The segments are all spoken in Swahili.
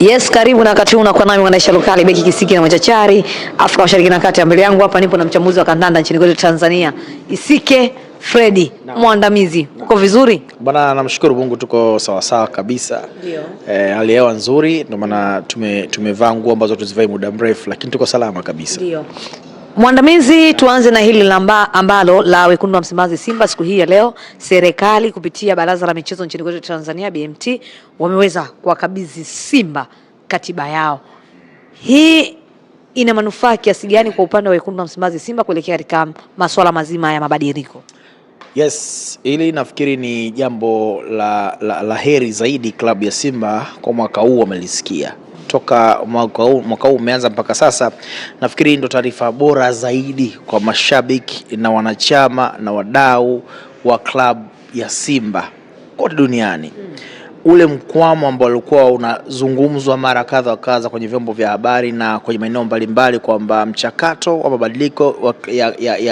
Yes, karibu na wakati huu unakuwa nami Mwanaisha Lukali beki kisiki na machachari Afrika Mashariki na Kati. Mbele yangu hapa nipo na mchambuzi wa kandanda nchini kwetu Tanzania, Isike Freddy mwandamizi. Uko vizuri? Bwana, namshukuru Mungu tuko sawa sawa kabisa. Ndio. Hali hewa nzuri, ndio maana tumevaa nguo ambazo tuzivai muda mrefu, lakini tuko salama kabisa. Ndio. Mwandamizi, tuanze na hili ambalo la wekundu wa Msimbazi Simba siku hii ya leo. Serikali kupitia Baraza la Michezo nchini kwetu Tanzania BMT wameweza kuwakabidhi Simba katiba yao. Hii ina manufaa kiasi gani kwa upande wa wekundu wa Msimbazi Simba kuelekea katika masuala mazima ya mabadiliko? Yes, ili nafikiri ni jambo la heri zaidi klabu ya Simba kwa mwaka huu wamelisikia. Toka mwaka huu umeanza mpaka sasa, nafikiri ndio taarifa bora zaidi kwa mashabiki na wanachama na wadau wa klabu ya Simba kote duniani. Ule mkwamo ambao ulikuwa unazungumzwa mara kadha wa kadha kwenye vyombo vya habari na kwenye maeneo mbalimbali kwamba mchakato wa mabadiliko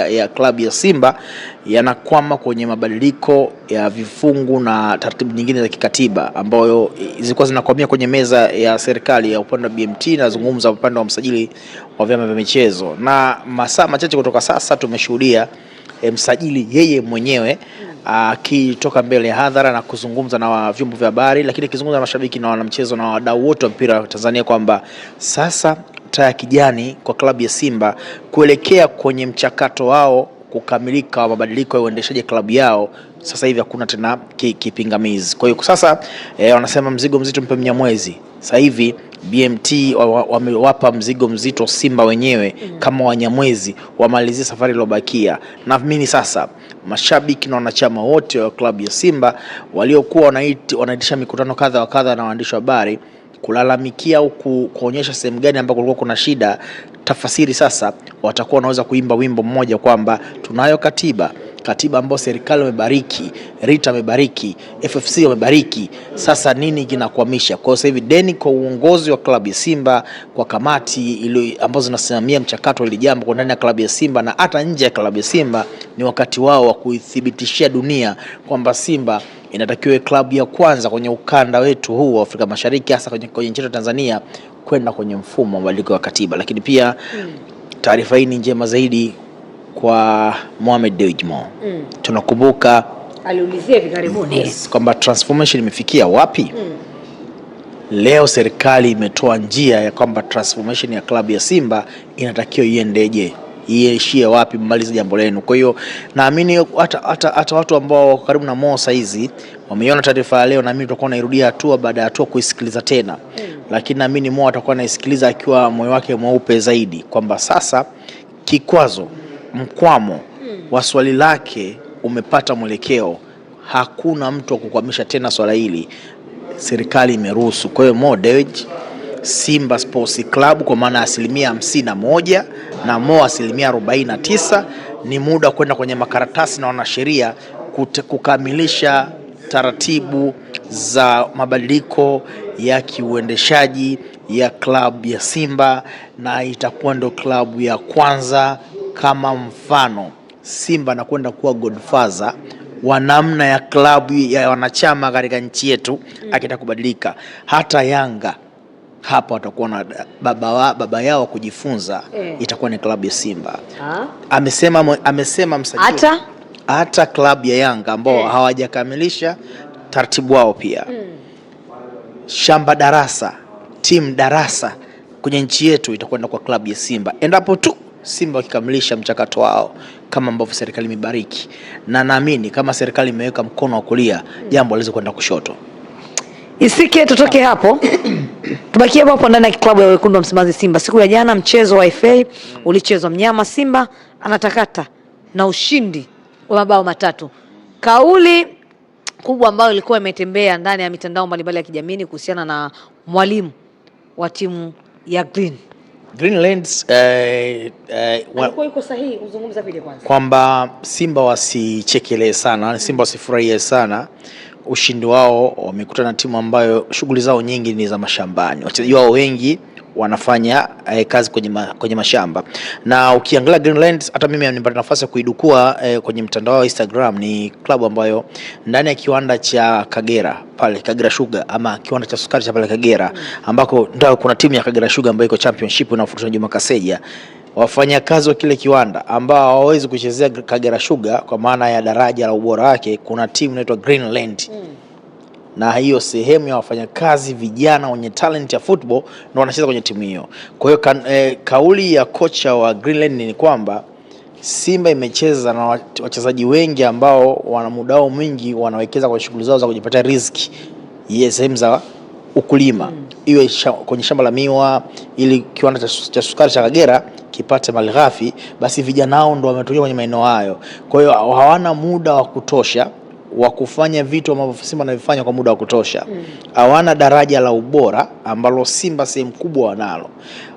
ya klabu ya Simba yanakwama kwenye mabadiliko ya vifungu na taratibu nyingine za kikatiba ambayo zilikuwa zinakwamia kwenye meza ya serikali ya upande wa BMT na zungumza upande wa msajili wa vyama vya michezo. Na masaa machache kutoka sasa tumeshuhudia msajili yeye mwenyewe akitoka mbele ya hadhara na kuzungumza na vyombo vya habari, lakini akizungumza na mashabiki na wanamchezo na wadau wote wa mpira wa Tanzania kwamba sasa taa ya kijani kwa klabu ya Simba kuelekea kwenye mchakato wao kukamilika wa mabadiliko ya uendeshaji klabu yao. Sasa hivi hakuna tena kipingamizi. Kwa hiyo sasa wanasema mzigo mzito mpe Mnyamwezi. Sasa hivi BMT wamewapa mzigo mzito Simba wenyewe kama Wanyamwezi wamalizie safari iliyobakia. Na mimi sasa mashabiki na wanachama wote wa klabu ya Simba waliokuwa wanaitisha mikutano kadha wa kadha na waandishi wa habari kulalamikia au kuonyesha sehemu gani ambako kulikuwa kuna shida, tafasiri sasa watakuwa wanaweza kuimba wimbo mmoja kwamba tunayo katiba ambayo serikali imebariki, Rita amebariki, FFC wamebariki. Sasa nini kinakwamisha? Kwa sasa hivi deni kwa uongozi wa klabu ya Simba, kwa kamati ile ambazo zinasimamia mchakato ile jambo kwa ndani ya klabu ya Simba na hata nje ya klabu ya Simba, ni wakati wao wa kuithibitishia dunia kwamba Simba inatakiwa klabu ya kwanza kwenye ukanda wetu huu wa Afrika Mashariki, hasa kwenye nchi ya Tanzania, kwenda kwenye mfumo wa mabadiliko ya katiba. Lakini pia taarifa hii ni njema zaidi kwa Mohamed Dewji Mo. Tunakumbuka aliulizia hivi karibuni kwamba transformation imefikia wapi. Leo serikali imetoa njia ya kwamba transformation ya klabu ya Simba inatakiwa iendeje, iishie wapi, mmalize jambo lenu. Kwa hiyo naamini hata watu ambao wako karibu na Mo saizi wameiona taarifa leo, na mimi tutakuwa nairudia hatua baada ya hatua kuisikiliza tena. Lakini naamini Mo atakuwa anaisikiliza akiwa moyo wake mweupe zaidi kwamba sasa kikwazo, mkwamo wa swali lake umepata mwelekeo. Hakuna mtu wa kukwamisha tena swala hili, serikali imeruhusu. Kwa hiyo Mo Dewji, Simba Sports Club kwa maana 51% na Mo 49%, ni muda kwenda kwenye makaratasi na wanasheria kukamilisha taratibu za mabadiliko ya kiuendeshaji ya klabu ya Simba, na itakuwa ndo klabu ya kwanza kama mfano Simba na kwenda kuwa godfather wa namna ya klabu ya wanachama katika nchi yetu. Akitaka kubadilika hata Yanga hapa watakuwa na baba yao kujifunza, itakuwa ni klabu ya Simba. Amesema msajili hata klabu ya Yanga ambao hawajakamilisha taratibu wao pia shamba darasa, timu darasa kwenye nchi yetu itakwenda kwa klabu ya Simba endapo tu Simba wakikamilisha mchakato wao kama ambavyo serikali imebariki. Na naamini kama serikali imeweka mkono wa kulia, jambo liweze kwenda kushoto. Isike, tutoke hapo tubakie hapo ndani ya klabu ya wekundu wa Msimbazi Simba. Siku ya jana mchezo wa FA ulichezwa, mnyama Simba anatakata na ushindi wa mabao 3. Kauli kubwa ambayo ilikuwa imetembea ndani ya mitandao mbalimbali ya kijamii kuhusiana na mwalimu wa timu ya Greenlands alikuwa yuko sahihi kuzungumza vile kwanza kwamba Simba wasichekelee sana, Simba wasifurahie sana ushindi wao wamekutana na timu ambayo shughuli zao nyingi ni za mashambani. Wachezaji wao wengi wanafanya kazi kwenye mashamba, na ukiangalia Greenland, hata mimi nimepata nafasi ya kuidukua kwenye mtandao wa Instagram. Ni klabu ambayo ndani ya kiwanda cha Kagera pale, Kagera Sugar ama kiwanda cha sukari cha pale Kagera, ambako ndio kuna timu ya Kagera Sugar ambayo iko championship inayofuatwa na Juma Kaseja. Wafanyakazi wa kile kiwanda ambao hawawezi kuchezea Kagera Sugar kwa maana ya daraja la ubora wake, kuna timu inaitwa Greenland. Na hiyo sehemu ya wafanyakazi vijana wenye talent ya football ndio wanacheza kwenye timu hiyo. Kwa hiyo kauli ya kocha wa Greenland ni kwamba Simba imecheza na wachezaji wengi ambao wana muda mwingi wanawekeza kwa shughuli zao za kujipatia riziki, sehemu za ukulima, iwe kwenye shamba la miwa ili kiwanda cha sukari cha Kagera kipate malighafi, basi vijana hao ndio wametokea kwenye maeneo hayo. Kwa hiyo hawana muda wa kutosha wa kufanya vitu ambavyo Simba wanavifanya kwa muda wa kutosha. Hawana daraja la ubora ambalo Simba sehemu kubwa wanalo.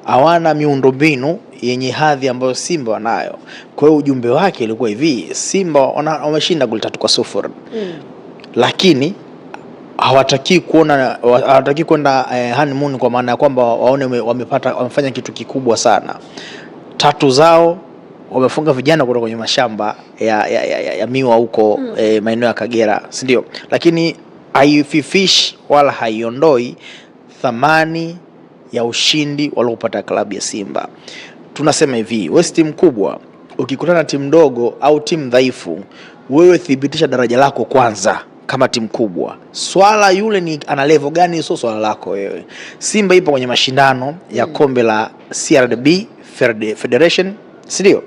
Hawana miundombinu yenye hadhi ambayo Simba wanayo. Kwa hiyo ujumbe wake ilikuwa hivi: Simba wameshinda goli 3-0. Lakini hawataki kwenda honeymoon, kwa maana ya kwamba waone wamefanya kitu kikubwa sana. Tatu zao wamefunga vijana kutoka kwenye mashamba ya miwa huko maeneo ya Kagera, si ndio? Lakini haififishi wala haiondoi thamani ya ushindi waliopata klabu ya Simba. Tunasema hivi, wewe timu kubwa ukikutana na timu ndogo au timu dhaifu, wewe thibitisha daraja lako kwanza kama timu kubwa. Swala yule ni ana level gani, sio swala lako wewe. Simba ipo kwenye mashindano ya kombe la CRDB Federation, si ndio?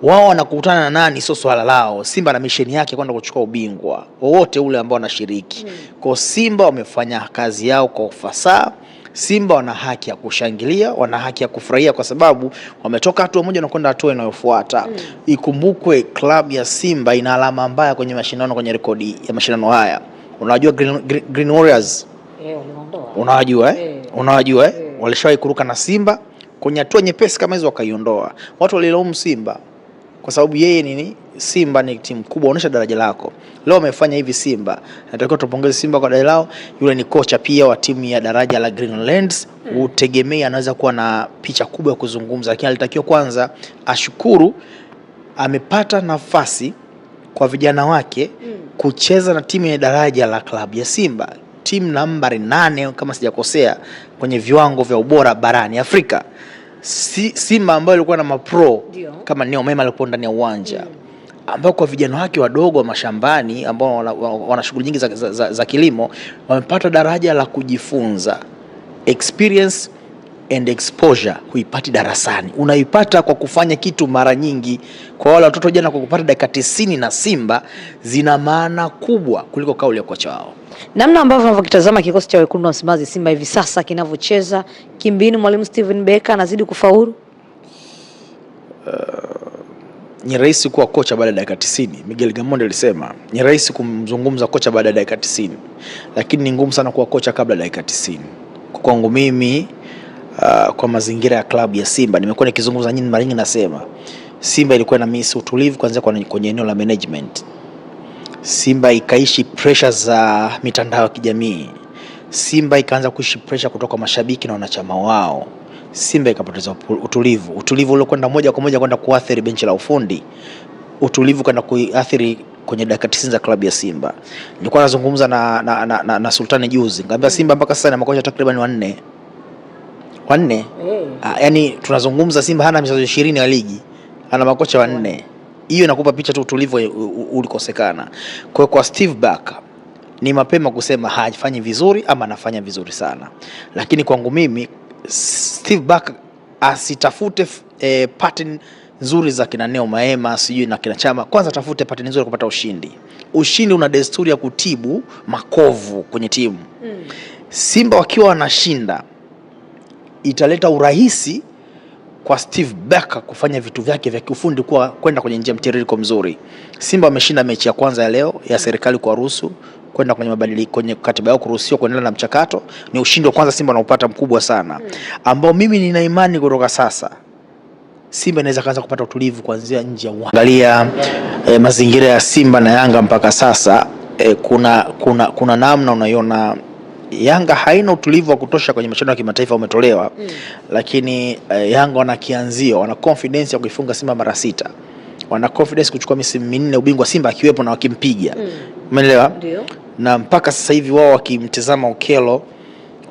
Wao wanakutana na nani, sio swala lao. Simba na misheni yake kwenda kuchukua ubingwa wowote ule ambao wanashiriki. Kwa Simba wamefanya kazi yao kwa ufasaha. Simba wana haki ya kushangilia, wana haki ya kufurahia kwa sababu wametoka hatua moja na kwenda hatua inayofuata. Ikumbukwe klabu ya Simba ina alama mbaya kwenye mashindano, kwenye rekodi ya mashindano haya. Unajua Green Warriors? Unajua unajua walishawahi kuruka na Simba kwenye hatua nyepesi kama hizo wakaiondoa. Watu walilaumu Simba kwa sababu yeye nini? Simba ni timu kubwa, onyesha daraja lako. Leo wamefanya hivi Simba. Nataka tupongeze Simba kwa daraja lao. Yule ni kocha pia wa timu ya daraja la Greenlands. Utegemea anaweza kuwa na picha kubwa ya kuzungumza, lakini alitakiwa kwanza ashukuru amepata nafasi kwa vijana wake kucheza na timu ya daraja la klabu ya Simba, timu nambari 8 kama sijakosea kwenye viwango vya ubora barani Afrika. Simba ambayo ilikuwa na mapro kama Neo Mema alikuwa ndani ya uwanja, ambao kwa vijana wake wadogo wa mashambani ambao wana shughuli nyingi za kilimo, wamepata daraja la kujifunza. Experience and exposure huipati darasani, unaipata kwa kufanya kitu mara nyingi. Kwa wale watoto jana, kwa kupata dakika 90 na Simba zina maana kubwa kuliko kauli ya kocha wao. Namna ambavyo unavyokitazama kikosi cha wekundu wa Msimbazi Simba hivi sasa kinavyocheza, kimbinu mwalimu Steven Becker anazidi kufaulu. Ni rahisi kuwa kocha baada ya dakika 90. Miguel Gamondi alisema ni rahisi kumzungumza kocha baada ya dakika 90, lakini ni ngumu sana kuwa kocha kabla ya dakika 90. Kwangu mimi, kwa mazingira ya klabu ya Simba, nimekuwa nikizungumza mara nyingi, nasema Simba ilikuwa na miss utulivu kwanza kwenye eneo la management. Simba ikaishi pressure za mitandao ya kijamii. Simba ikaanza kuishi pressure kutoka mashabiki na wanachama wao. Simba ikapoteza utulivu ule kwenda moja kwa moja kwenda kuathiri benchi la ufundi. Utulivu kwenda kuathiri kwenye dakika 90 za klabu ya Simba. Nilikuwa nazungumza na Sultani juzi, ngambia Simba mpaka sasa na makocha takriban 4. Yaani tunazungumza Simba hana michezo 20 ya ligi, ana makocha 4. Hiyo inakupa picha tu utulivu ulikosekana. Kwa Steve Becker ni mapema kusema hafanyi vizuri ama anafanya vizuri sana. Lakini kwangu mimi, Steve Becker asitafute pattern nzuri za kina Neo Maema sijui na kina Chama. Kwanza tafute pattern nzuri kupata ushindi. Ushindi una desturi ya kutibu makovu kwenye timu. Simba wakiwa wanashinda italeta urahisi kwa Steve Becker kufanya vitu vyake vya kiufundi kwenda kwenye njia mtiririko mzuri. Simba wameshinda mechi ya kwanza ya leo ya serikali kwa ruhusu kwenda kwenye mabadiliko kwenye katiba yao kuruhusiwa kuendelea na mchakato. Ni ushindi wa kwanza Simba wanaopata mkubwa sana, ambao mimi nina imani kutoka sasa Simba inaweza kaanza kupata utulivu kuanzia nje ya uwanja. Angalia mazingira ya Simba na Yanga mpaka sasa, kuna namna unaiona Yanga haina utulivu wa kutosha kwenye mashindano ya kimataifa umetolewa, lakini Yanga wana kianzio, wana confidence ya kuifunga Simba mara 6. Wana confidence kuchukua misimu 4 ubingwa Simba akiwepo na wakimpiga. Umeelewa? Ndio. Na mpaka sasa hivi wao wakimtazama Okello,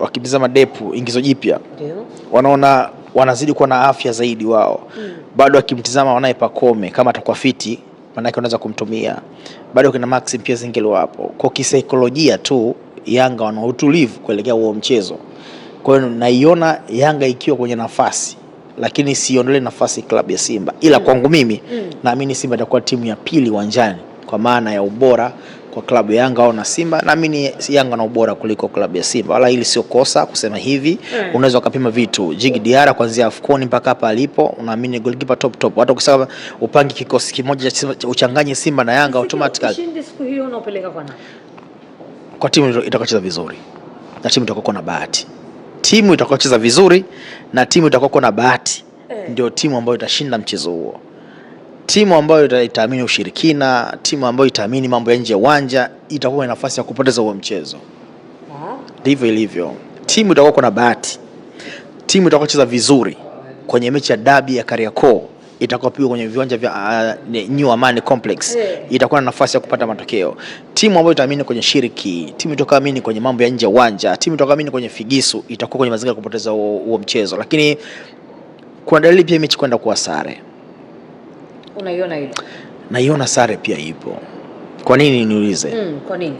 wakimtazama Depu ingizo jipya. Ndio. Wanaona wanazidi kuwa na afya zaidi wao. Bado wakimtazama wanaye Pacome kama atakuwa fiti, maana yake unaweza kumtumia. Bado kuna Maxim pia Zingelo hapo. Kwa kisaikolojia tu Yanga wana utulivu kuelekea huo mchezo. Kwa hiyo naiona Yanga ikiwa kwenye nafasi, lakini siondolee nafasi klabu ya Simba. Ila kwangu mimi naamini Simba itakuwa timu ya pili uwanjani kwa maana ya ubora kwa klabu ya Yanga au na Simba. Naamini Yanga na ubora kuliko klabu ya Simba. Wala hili sio kosa kusema hivi. Unaweza ukapima vitu. Djigui Diarra kuanzia AFCON mpaka hapa alipo, unaamini goalkeeper top. Hata ukisema upangi kikosi kimoja uchanganye Simba na Yanga automatically. Ushindi siku hiyo unaopeleka kwa nani? Kwa timu itakayocheza vizuri na timu itakuwa na bahati. Timu itakayocheza vizuri na timu itakuwa na bahati ndio timu ambayo itashinda mchezo huo. Timu ambayo itaamini ushirikina, timu ambayo itaamini mambo ya nje ya uwanja itakuwa na nafasi ya kupoteza huo mchezo. Ndivyo ilivyo. Timu itakuwa na bahati. Timu itakayocheza vizuri kwenye mechi ya dabi ya Kariakoo itakapopigwa kwenye viwanja vya New Amani Complex itakuwa na nafasi ya kupata matokeo. Timu ambayo itaamini kwenye shiriki, timu itakayoamini kwenye mambo ya nje ya uwanja, timu itakayoamini kwenye figisu itakuwa kwenye mazingira ya kupoteza huo mchezo. Lakini kwa dalili pia mechi kwenda kuwa sare. Unaiona hilo? Naiona sare pia ipo. Kwa nini niulize? Kwa nini?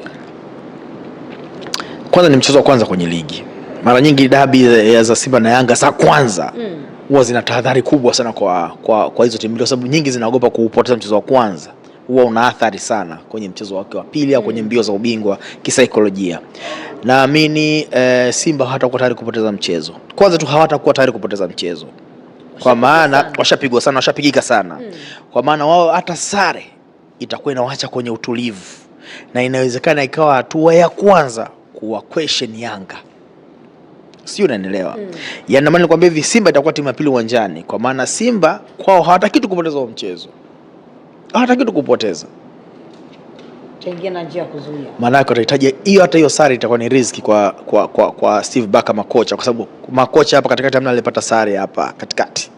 Kwanza ni mchezo wa kwanza kwenye ligi. Mara nyingi dabi za Simba na Yanga za kwanza huwa zina tahadhari kubwa sana kwa hizo timu, kwa sababu nyingi zinaogopa kuupoteza mchezo wa kwanza. Huwa una athari sana kwenye mchezo wake wa pili au kwenye mbio za ubingwa kisaikolojia. Naamini Simba hatakuwa tayari kupoteza mchezo. Kwanza tu hawatakuwa tayari kupoteza mchezo. Kwa maana washapigwa sana, washapigika sana. Kwa maana wao hata sare itakuwa inawaacha kwenye utulivu. Na inawezekana ikawa hatua ya kwanza kuwa question Yanga. Sio, unanielewa? Yaani maana nikwambia hivi, Simba itakuwa timu ya pili uwanjani kwa maana Simba kwao hawataki kitu kupoteza huo mchezo. Hawataki kitu kupoteza. Tengia na njia kuzuia. Maana yake watahitaji hiyo, hata hiyo sare itakuwa ni riski kwa Steve Barker makocha, kwa sababu makocha hapa katikati hamna alipata sare hapa katikati.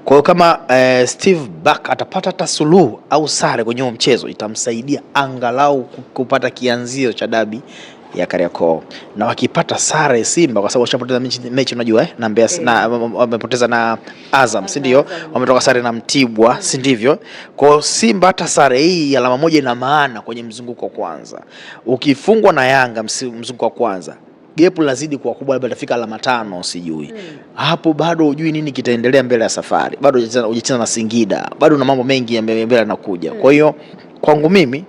Kwa hiyo kama Steve Barker atapata hata suluhu au sare kwenye huo mchezo itamsaidia angalau kupata kianzio cha dabi ya Kariakoo. Na wakipata sare Simba, kwa sababu washapoteza mechi unajua na Mbeya na wamepoteza na Azam, si ndio? Wametoka sare na Mtibwa, si ndivyo? Kwa Simba hata sare hii alama moja ina maana kwenye mzunguko wa kwanza. Ukifungwa na Yanga mzunguko wa kwanza, gap lazidi kuwa kubwa, labda itafika alama 5 sijui. Hapo bado hujui nini kitaendelea mbele ya safari. Bado hujacheza na Singida. Bado una mambo mengi ya mbele yanakuja. Kwa hiyo kwangu mimi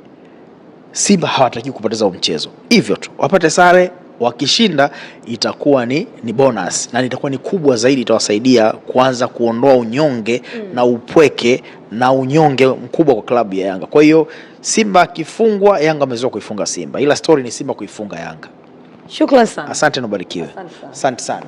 Simba hawataki kupoteza huo mchezo. Hivyo tu wapate sare, wakishinda itakuwa ni bonus na itakuwa ni kubwa zaidi, itawasaidia kuanza kuondoa unyonge na upweke na unyonge mkubwa kwa klabu ya Yanga. Kwa hiyo Simba akifungwa, Yanga amezoea kuifunga Simba. Ila story ni Simba kuifunga Yanga. Shukrani sana. Asante, nubarikiwe. Asante sana.